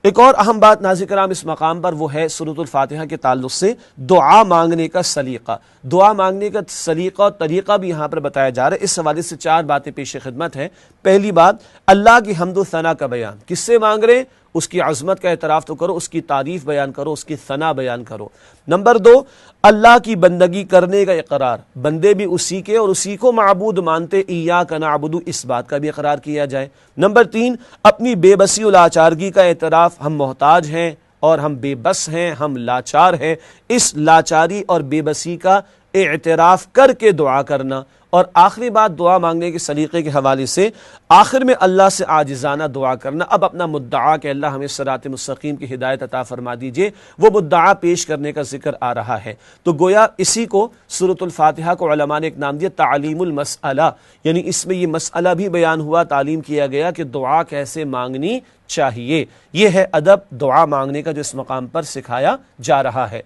ایک اور اہم بات ناظرین کرام اس مقام پر وہ ہے سورۃ الفاتحہ کے تعلق سے دعا مانگنے کا سلیقہ. دعا مانگنے کا سلیقہ اور طریقہ بھی یہاں پر بتایا جا رہا ہے. اس حوالے سے 4 باتیں پیش خدمت ہیں. پہلی بات، اللہ کی حمد و ثنا کا بیان. کس سے مانگ رہے؟ اس کی عظمت کا اعتراف تو کرو، اس کی تعریف بیان کرو، اس کی ثنا بیان کرو. نمبر 2، اللہ کی بندگی کرنے کا اقرار. بندے بھی اسی کے اور اسی کو معبود مانتے، ایاک نعبد، اس بات کا بھی اقرار کیا جائے. نمبر 3، اپنی بے بسی و لاچارگی کا اعتراف. ہم محتاج ہیں اور ہم بے بس ہیں، ہم لاچار ہیں. اس لاچاری اور بے بسی کا اعتراف کر کے دعا کرنا. اور آخری بات دعا مانگنے کے سلیقے کے حوالے سے آخر میں اللہ سے عاجزانہ دعا کرنا. اب اپنا مدعا کہ اللہ ہمیں صراط مستقیم کی ہدایت عطا فرما دیجئے، وہ مدعا پیش کرنے کا ذکر آ رہا ہے. تو گویا اسی کو سورۃ الفاتحہ کو علماء نے ایک نام دیا تعلیم المسئلہ، یعنی اس میں یہ مسئلہ بھی بیان ہوا، تعلیم کیا گیا کہ دعا کیسے مانگنی چاہیے. یہ ہے ادب دعا مانگنے کا جو اس مقام پر سکھایا جا رہا ہے.